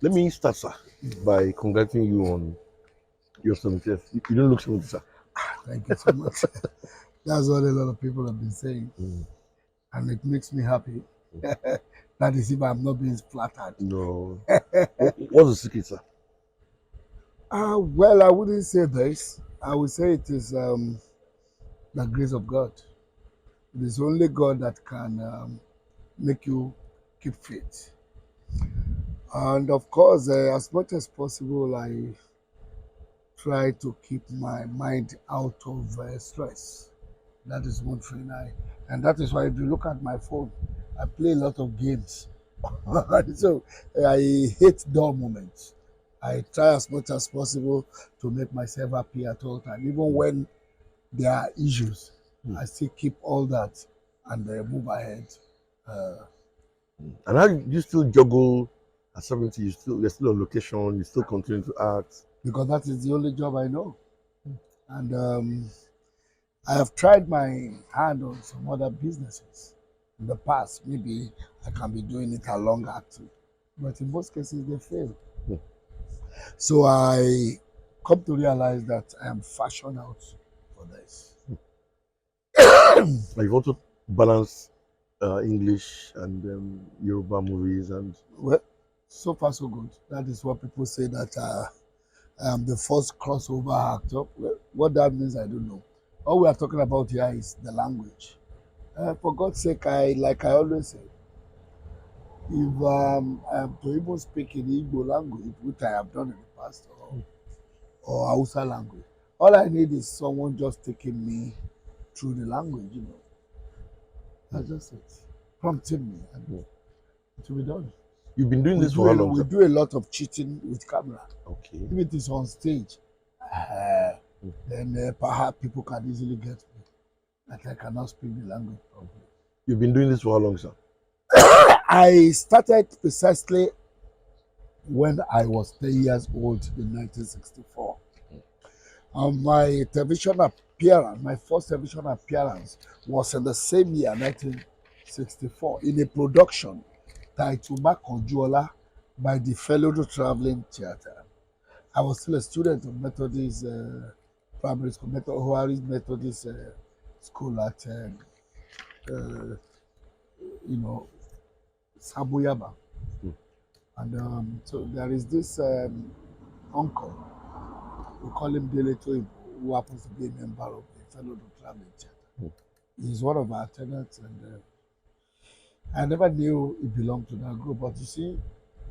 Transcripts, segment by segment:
Let me start, sir, by congratulating you on your 70th. You don't look 70, sir. Thank you so much. That's what a lot of people have been saying, and it makes me happy. That is if I'm not being flattered. No. What's the secret, sir? Well, I wouldn't say this. I would say it is the grace of God. It is only God that can make you keep fit. And of course, as much as possible, I try to keep my mind out of stress. That is one thing and that is why if you look at my phone, I play a lot of games. So I hate dull moments. I try as much as possible to make myself happy at all times. Even when there are issues, I still keep all that and move ahead. Uh, And how do you still juggle at 70? You're still on location, you still continue to act. because that is the only job I know. And I have tried my hand on some other businesses in the past. Maybe I can be doing it along acting. But in most cases, they fail. Hmm. So I come to realize that I am fashioned out for this. And you've also balanced English and Yoruba movies and Well, so far so good. That is what people say that I am the first crossover actor. Well, what that means, I don't know. All we are talking about here is the language. For God's sake, like I always say, if I am to even speak in Igbo language, which I have done in the past, or Hausa language, all I need is someone just taking me through the language, That's just it. Prompting me, and it will be done. you've been doing this for how long, We sir? do a lot of cheating with camera. Okay. If it is on stage, then perhaps people can easily get me. Like I cannot speak the language properly. You've been doing this for how long, sir? I started precisely when I was 10 years old in 1964. My television appearance, my first television appearance was in the same year, 1964, in a production titled Makonjuola by the Fellow Traveling Theatre. I was still a student of Methodist primary school, Methodist school at, Sabuyaba. And so there is this uncle, we call him Deleto, who happens to be a member of the Fellow Traveling Theatre. He's one of our tenants, and I never knew he belonged to that group. But you see,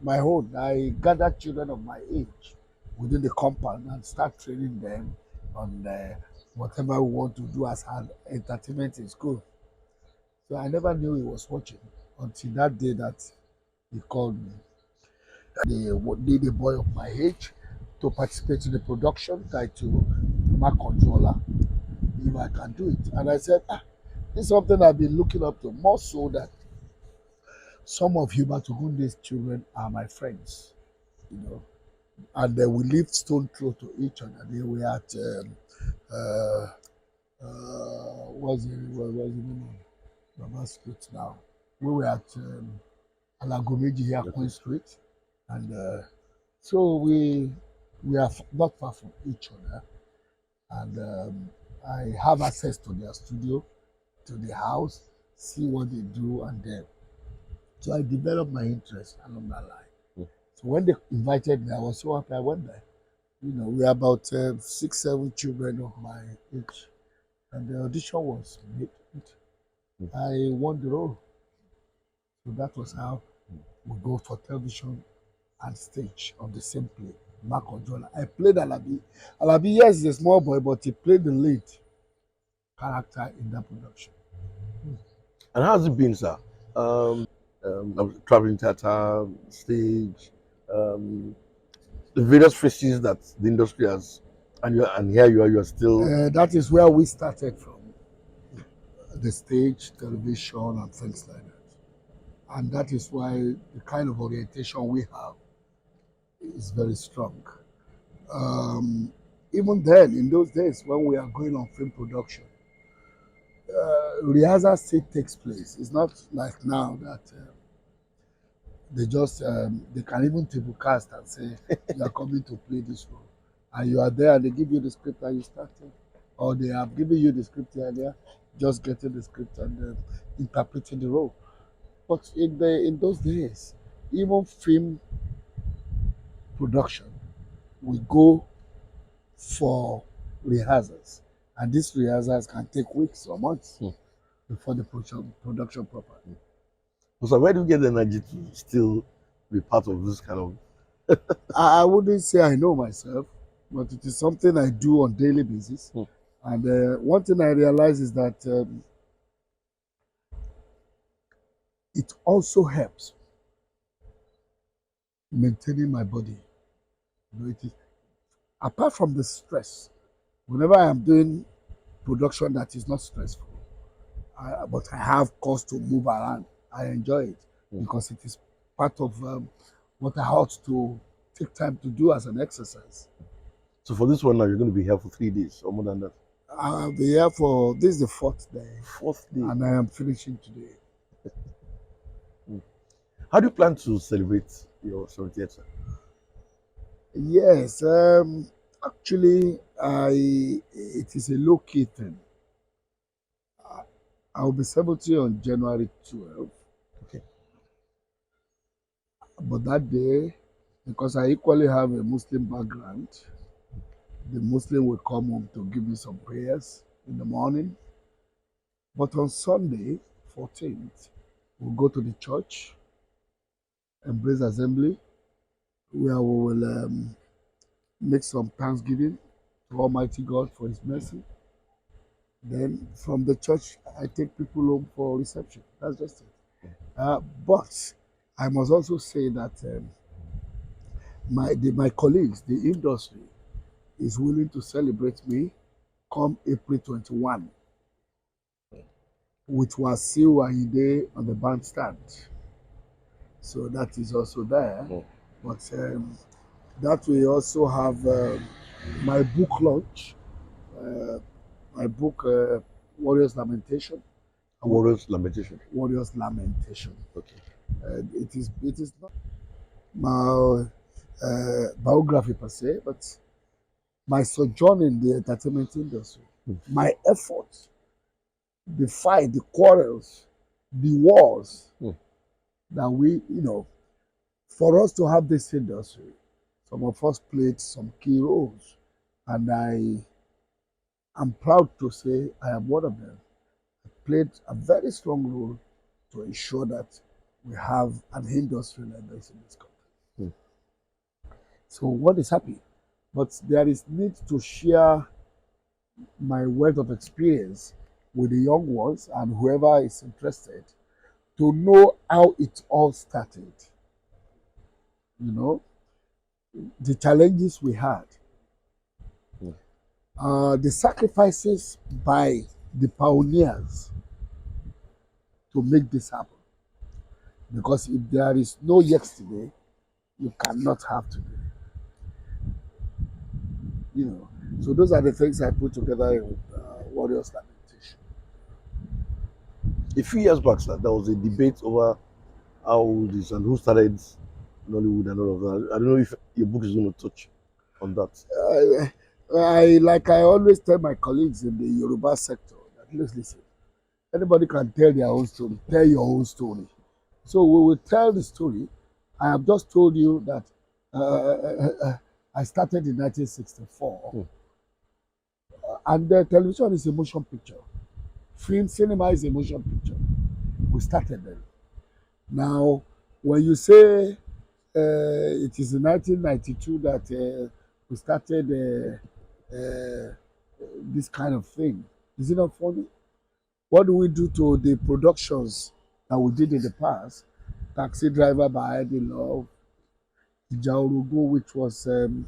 I gathered children of my age within the compound and start training them on whatever we want to do as an entertainment in school. So I never knew he was watching until that day that he called me. They would need a boy of my age to participate in the production titled Mark Controller, if I can do it. And I said, this is something I've been looking up to, more so that some of Hubert Ogunde's children are my friends, and we lived stone throw to each other. They were at what's the name of Baba Street now? We were at Alagomeji here, Queen Street, and so we are not far from each other, and I have access to their studio, to the house, see what they do, and then so I developed my interest along that line. So when they invited me, I was so happy I went there. We are about 6, 7 children of my age. And the audition was made. I won the role. So that was how we go for television and stage on the same play. Mark Ojola. I played Alabi. Alabi, yes, is a small boy, but he played the lead character in that production. And how's it been, sir? Traveling theater, stage, the various phases that the industry has, and here you are still. That is where we started from, the stage, television, and things like that. And that is why the kind of orientation we have is very strong. Even then, in those days when we are going on film production, rehearsal still takes place. It's not like now that They can even triple cast and say you are coming to play this role, and you are there and they give you the script and you start it, or they have given you the script and they're just getting the script and interpreting the role. But in those days, even film production, we go for rehearsals, and these rehearsals can take weeks or months before the production proper. So where do you get the energy to still be part of this kind of? I wouldn't say I know myself, but it is something I do on daily basis. And one thing I realize is that it also helps maintaining my body. You know, it is apart from the stress. Whenever I am doing production that is not stressful, but I have cause to move around, I enjoy it because it is part of what I ought to take time to do as an exercise. So for this one now, you're going to be here for 3 days or more than that. I'll be here for this is the fourth day, Fourth day. and I am finishing today. How do you plan to celebrate your 70th? Yes, actually, it is a low key thing. I'll be 70 on January 12th. Okay. But that day, because I equally have a Muslim background, the Muslim will come home to give me some prayers in the morning. But on Sunday, 14th, we'll go to the church, Embrace Assembly, where we will make some thanksgiving to Almighty God for His mercy. Then from the church, I take people home for reception. That's just it. But I must also say that my colleagues, the industry, is willing to celebrate me come April 21 with Wasiu Ayinde on the bandstand. So that is also there. But that we also have my book launch, uh, my book Warriors Lamentation. Warriors Lamentation. Warriors Lamentation. Okay. It is not my biography per se, but my sojourn in the entertainment industry, my efforts, the fight, the quarrels, the wars that for us to have this industry, some of us played some key roles, and I am proud to say I am one of them. I played a very strong role to ensure that we have an industry like this in this country. So one is happy, but there is need to share my wealth of experience with the young ones and whoever is interested to know how it all started. You know, the challenges we had, the sacrifices by the pioneers to make this happen. Because if there is no yesterday, you cannot have today. You know, so those are the things I put together in Warriors Lamentation. A few years back, sir, there was a debate over how this and who started Nollywood and all of that. I don't know if your book is going to touch on that. I always tell my colleagues in the Yoruba sector that listen, anybody can tell their own story. Tell your own story. So we will tell the story. I have just told you that I started in 1964, and television is a motion picture. Film cinema is a motion picture. We started then. Now, when you say it is in 1992 that we started this kind of thing, is it not funny? What do we do to the productions that we did in the past? Taxi Driver by Eddie Love, Ija which was to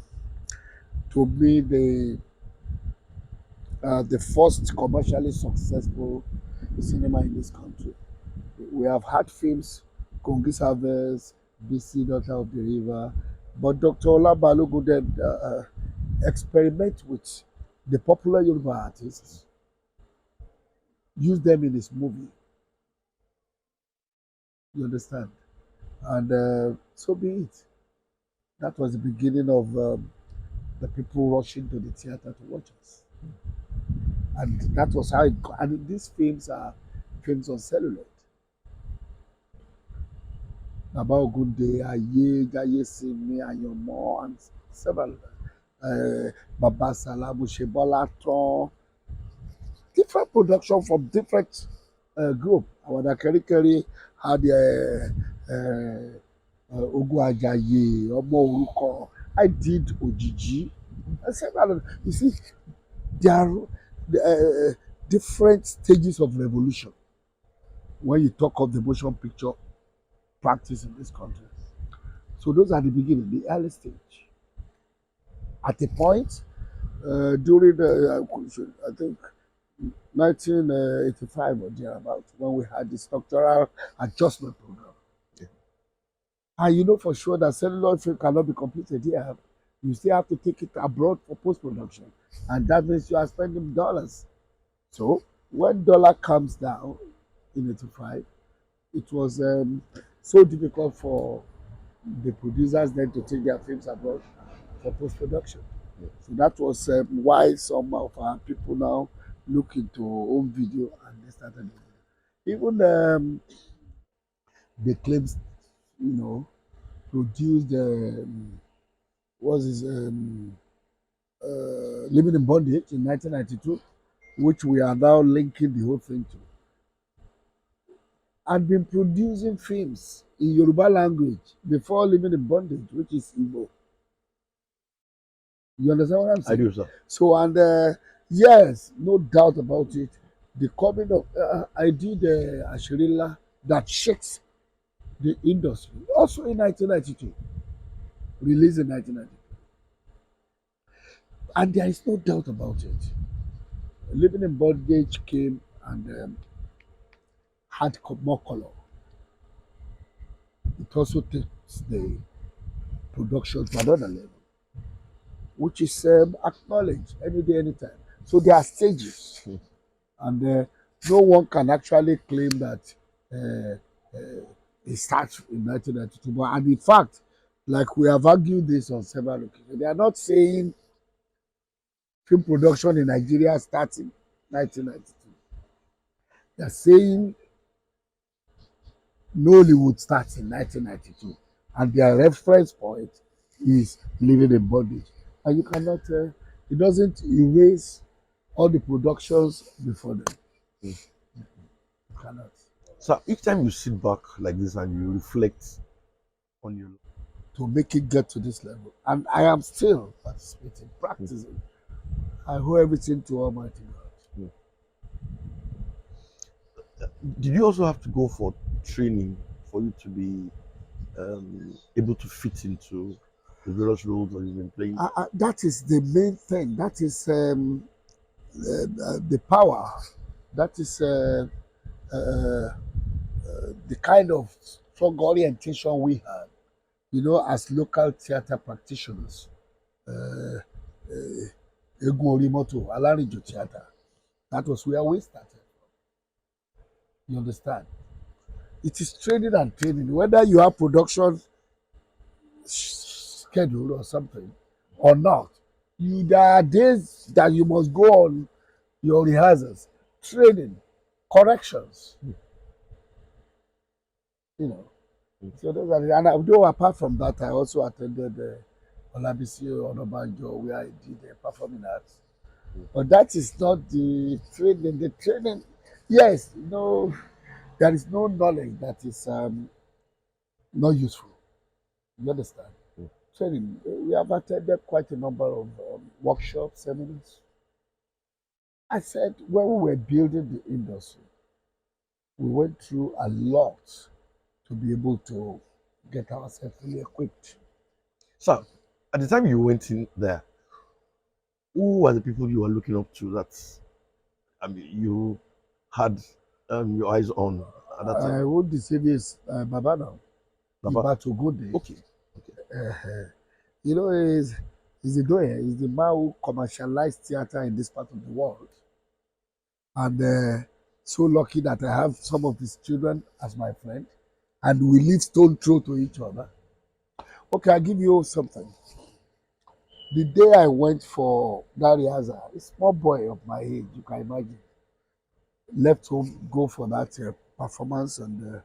me the first commercially successful cinema in this country. We have had films, Kongi's Harvest, BC Daughter of the River, but Dr. Ola Balogun then experiment with the popular Yoruba artists, use them in his movie. You understand? And so be it. That was the beginning of the people rushing to the theater to watch us. And that was how it got. And these films are films on celluloid. Bàbá Ògúndé, Ayé, Jáyésìmí, Àyànmọ́, and several. Bàbá Sàlámù, Ṣebọ́lá tán. Different production from different group. Àwàdà Kẹ́ríkẹ́rí had Ogun Àjàyè, Ọmọ Òrukàn. I did Òjìjí. And several. You see, there are different stages of revolution when you talk of the motion picture practice in this country. So those are the beginning, the early stage. At a point, during the, I think 1985 or thereabout, when we had the structural adjustment program. Yeah. And you know for sure that celluloid film cannot be completed here. You still have to take it abroad for post-production. And that means you are spending dollars. So when dollar comes down in 85, it was so difficult for the producers then to take their films abroad for post-production. Yeah. So that was why some of our people now look into home video and they started. Even the claims, you know, produced was his Living in Bondage in 1992, which we are now linking the whole thing to. Had been producing films in Yoruba language before Living in Bondage, which is Igbo. You understand what I'm saying? I do, sir. So, and yes, no doubt about it. The coming of, I did Ashirila that shakes the industry. Also in 1992, released in 1992. And there is no doubt about it. Living in Bondage came and had more color. It also takes the production to another level, which is acknowledged any day, anytime. So there are stages, and no one can actually claim that it starts in 1992. But and in fact, like we have argued this on several occasions, they are not saying film production in Nigeria starts in 1992. They are saying Nollywood starts in 1992, and their reference point is Living in Bondage. And you cannot, it doesn't erase all the productions before them. You cannot. So each time you sit back like this and you reflect on your To make it get to this level. And I am still participating, practicing. I owe everything to Almighty God. Did you also have to go for training for you to be able to fit into the various roles that you've been playing? That is the main thing. That is the power. That is the kind of strong orientation we had, you know, as local theatre practitioners. Egun Orimoto, Alarinjo Theatre. That was where we started. You understand? It is training and training. Whether you have production schedule or something or not, there are days that you must go on your rehearsals, training, corrections. You know. So those are and although apart from that, I also attended Olabisi Onabanjo where I did performing arts. But that is not the training. The training, yes, no, there is no knowledge that is not useful. You understand? Training. We have attended quite a number of workshops, seminars. I said when we were building the industry, we went through a lot to be able to get ourselves fully equipped. So, at the time you went in there, who were the people you were looking up to that you had your eyes on at that time? I would deceive is Baba now. Baba? Iba to good day. Okay. You know, he's the doyen. He's the man who commercialized theater in this part of the world. And so lucky that I have some of his children as my friend. and we live stone throw to each other. Okay, I'll give you something. The day I went for that rehearsal, a small boy of my age, you can imagine, left home, go for that performance, and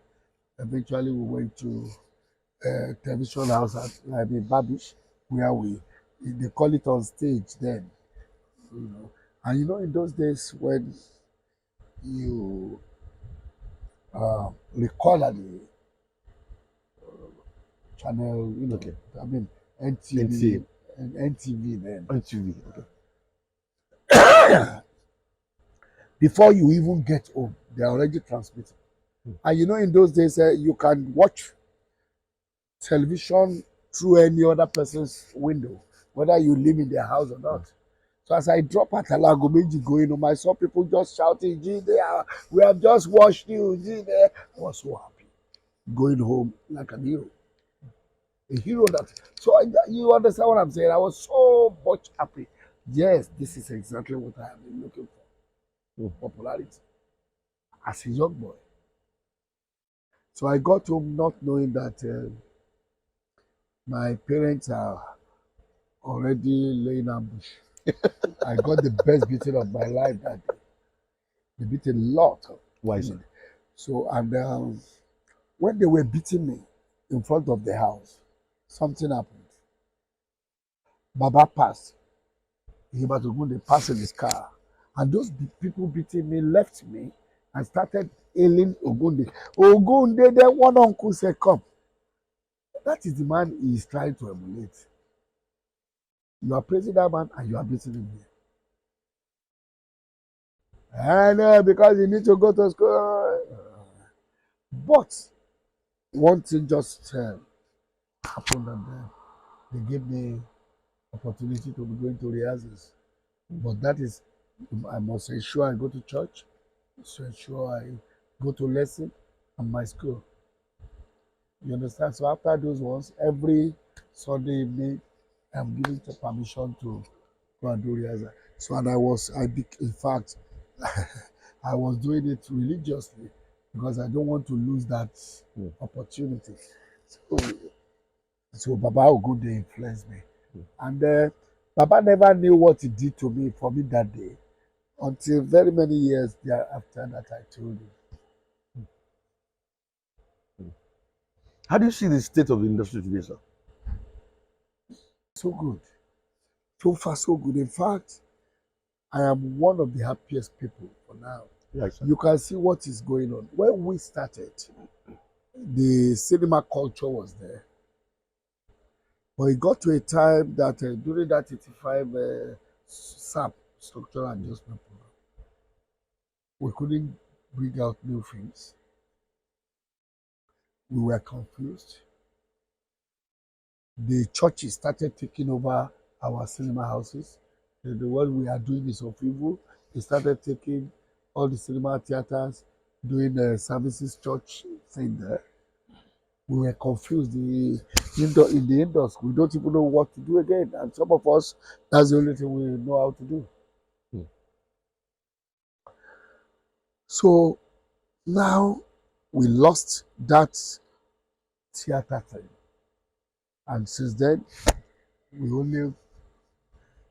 eventually we went to television house at Babish, where they call it on stage then, you know. And you know, in those days when you record at the channel, you know, Okay. I mean NTA. NTV and NTV then. NTV. Okay. Before you even get home, they're already transmitting. And you know, in those days, you can watch television through any other person's window, whether you live in their house or not. So as I drop at Alagomeji going home, I saw people just shouting, Jide, we have just watched you, Jide. I was so happy. Going home like a hero. A hero that, so you understand what I'm saying? I was so much happy. Yes, this is exactly what I have been looking for. Popularity as a young boy. So I got home not knowing that my parents are already laying ambush. I got the best beating of my life that day. They beat a lot. Why, sir? So, and when they were beating me in front of the house, something happened. Baba passed. He was going to pass in his car. And those people beating me left me and started hailing Ogunde. Ogunde, then one uncle said, come. That is the man he is trying to emulate. You are praising that man and you are beating him here. And because you need to go to school. But one thing just happened, and they gave me opportunity to be going to rehearsals. But that is, I must ensure I go to church, to ensure I go to lesson and my school. You understand? So after those ones, every Sunday evening, I'm given the permission to go and do rehearsal. So and in fact, I was doing it religiously because I don't want to lose that opportunity. So Baba Ogunde influenced me. And Baba never knew what he did to me for me that day until very many years thereafter that I told him. How do you see the state of the industry today, sir? So good. So far, so good. In fact, I am one of the happiest people for now. Yes, sir. You can see what is going on. When we started, the cinema culture was there. But it got to a time that during that 85 SAP, structural adjustment program, we couldn't bring out new films. We were confused. The churches started taking over our cinema houses. The one we are doing is of evil. They started taking all the cinema theaters, doing the services church thing there. We were confused. In the industry, we don't even know what to do again. And some of us, that's the only thing we know how to do. So now we lost that theater thing. And since then, we only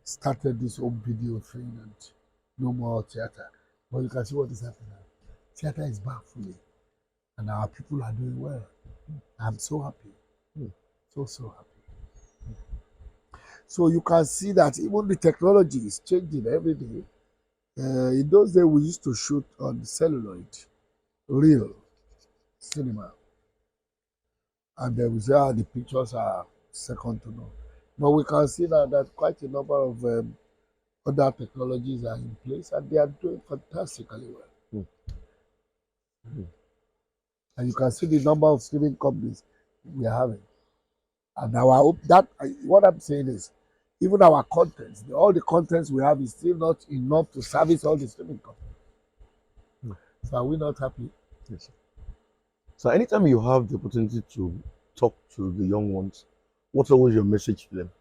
started this home video thing and no more theater. But you can see what is happening now. Theater is back fully. And our people are doing well. I'm so happy. So happy. So you can see that even the technology is changing every day. In those days, we used to shoot on celluloid, real cinema. And we say the pictures are second to none. But we can see now that quite a number of other technologies are in place and they are doing fantastically well. And you can see the number of streaming companies we are having. And what I'm saying is, even our contents, all the contents we have is still not enough to service all the streaming companies. So are we not happy? Yes, sir. So anytime you have the opportunity to talk to the young ones, what's always your message to them?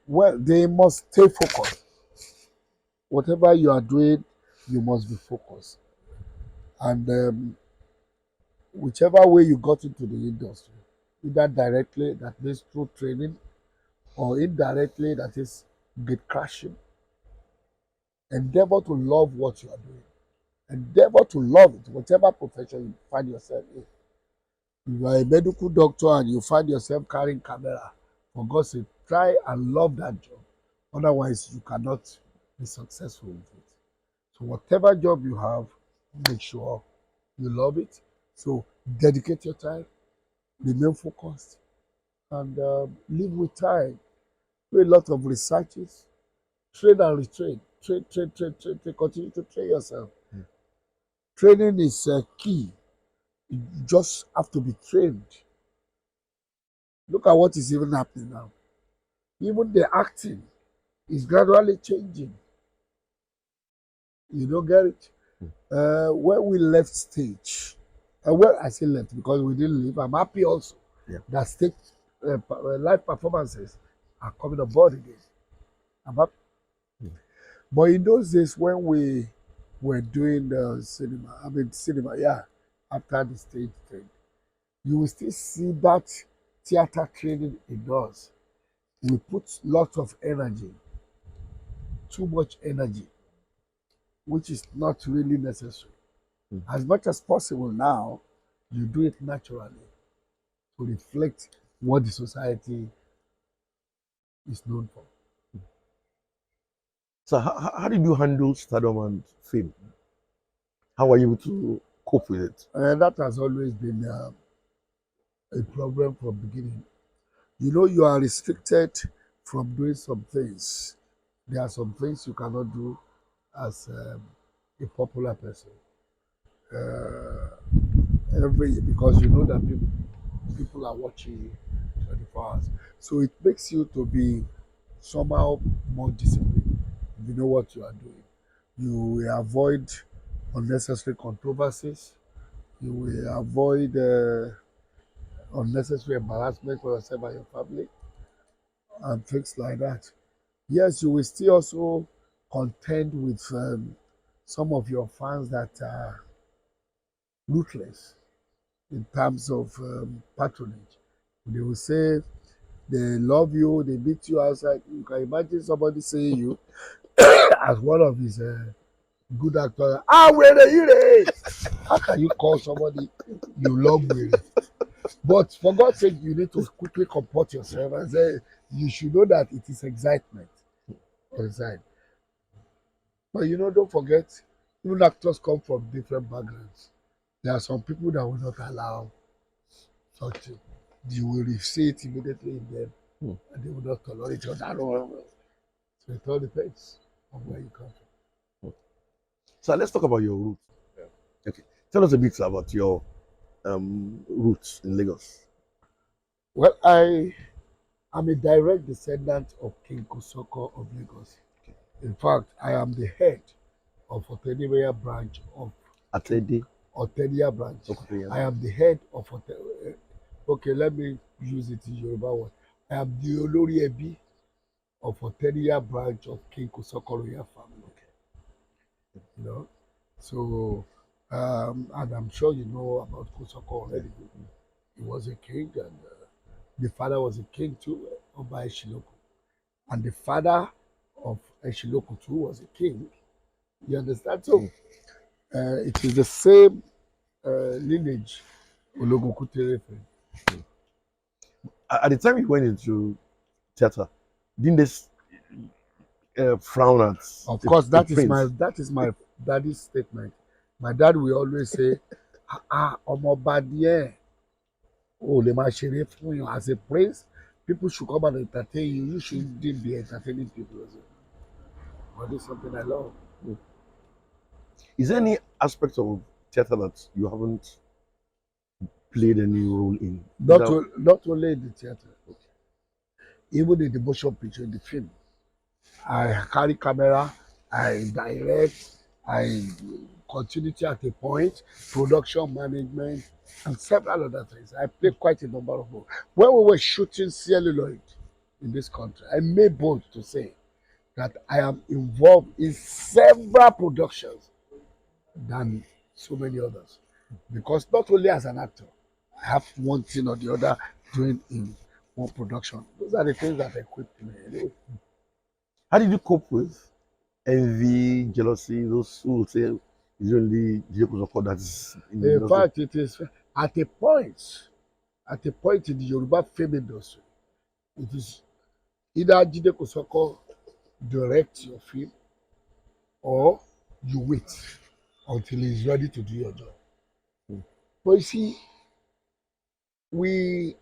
Well, they must stay focused. Whatever you are doing, you must be focused. And whichever way you got into the industry, either directly, that means through training, or indirectly, that is gate crashing, endeavor to love what you are doing. Endeavor to love it, whatever profession you find yourself in. If you are a medical doctor and you find yourself carrying camera, for God's sake, try and love that job. Otherwise, you cannot be successful with it. So whatever job you have, make sure you love it. So dedicate your time, remain focused, and live with time. Do a lot of researches, train and retrain, train, continue to train yourself. Training is key. You just have to be trained. Look at what is even happening now. Even the acting is gradually changing. You don't get it? When we left stage, well, I say left because we didn't leave. I'm happy also that stage live performances are coming aboard again. I'm happy. But in those days when we were doing the cinema, yeah, after the stage thing, you will still see that theater training in us. We put lots of energy, too much energy, which is not really necessary. As much as possible now, you do it naturally to reflect what the society is known for. So how did you handle stardom and fame? How were you able to cope with it? And that has always been a problem from beginning. You know, you are restricted from doing some things. There are some things you cannot do as a popular person. Because you know that people are watching you 24 hours. So it makes you to be somehow more disciplined. If you know what you are doing, you will avoid unnecessary controversies. You will avoid unnecessary embarrassment for yourself and your family and things like that. Yes, you will still also contend with some of your fans that are ruthless in terms of patronage. They will say they love you, they meet you outside. You can imagine somebody saying you as one of his good actors. Ah, where are you? How can you call somebody you love were? But for God's sake, you need to quickly comport yourself and say you should know that it is excitement. Excitement. But you know, don't forget, even actors come from different backgrounds. There are some people that will not allow such thing. You will see it immediately in them, and they will not tolerate it. I don't know. So it all depends on where you come from. So let's talk about your roots. Okay, tell us a bit about your roots in Lagos. Well, I am a direct descendant of King Kosoko of Lagos. In fact, I am the head of Oteniweya branch of Atede. Otenia branch. I am the head of okay, let me use it in Yoruba word. I am the Olori Ebi of Otenia branch of King Kosoko royal family. You know, so and I'm sure you know about Kosoko already. He was a king, and the father was a king too, Oba Eshiloku, and the father of Eshiloku too was a king. You understand? So it is the same lineage Ologokutere thing. At the time you went into theater, didn't they frown at Of course, a that is my daddy's statement. My dad will always say, ọmọọba díẹ̀ o lè máa ṣeré fún yàn as a prince. People should come and entertain you. You shouldn't be entertaining people. But it's something I love. Is there any aspect of theater that you haven't played any role in? Not only in the theater, even in the motion picture, in the film. I carry camera, I direct, I continuity at a point, production management, and several other things. I played quite a number of roles. When we were shooting celluloid in this country, I made bold to say that I am involved in several productions than so many others. because not only as an actor, I have one thing or the other doing in one production. Those are the things that equipped me. Anyway, How did you cope with envy, jealousy? Those who will say it's only Jide Kosoko that is in the in industry. fact, it is at a point, at a point in the Yoruba film industry, it is either Jide Kosoko direct your film or you wait until he's ready to do your job. Mm. But you see, we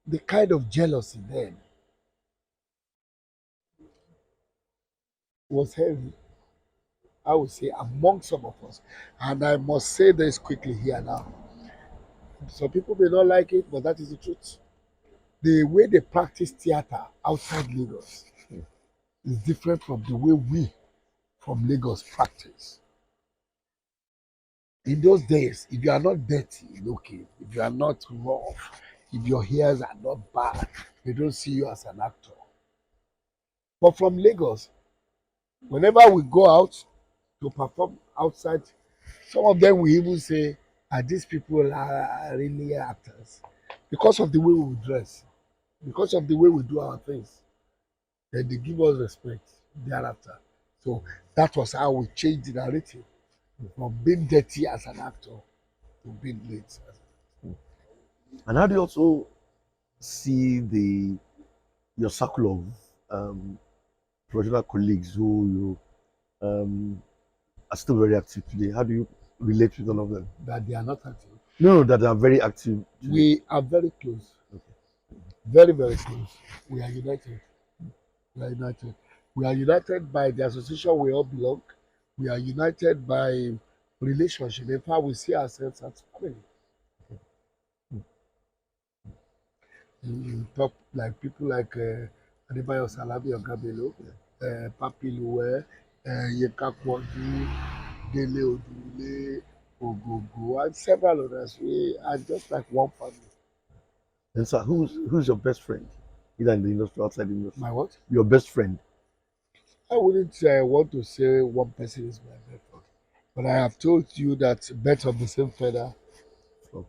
the kind of jealousy then was heavy, I would say, among some of us. And I must say this quickly here now. Some people may not like it, but that is the truth. The way they practice theater outside Lagos is different from the way we from Lagos practice. In those days, if you are not dirty looking, if you are not rough, if your hairs are not bad, they don't see you as an actor. But from Lagos, whenever we go out to perform outside, some of them will even say, are these people are really actors? Because of the way we dress, because of the way we do our things, then they give us respect thereafter. So that was how we changed the narrative from being dirty as an actor to being late. And how do you also see the your circle of professional colleagues who you are still very active today? How do you relate with all of them? That they are not active. No, that are very active today. We are very close, Okay. very, very close. We are united. We are united. We are united by the association we all belong. We are united by relationship. In fact, we see ourselves as family. You talk like people like Adebayo Salabi Ogabelo, Papi Luwe, Yeka Kwondu, Dele Odule, Ogogo, and several others. We are just like one family. And so, who's your best friend, either in the industry or outside the industry? My what? Your best friend. I wouldn't want to say one person is my best friend, but I have told you that birds of the same feather So,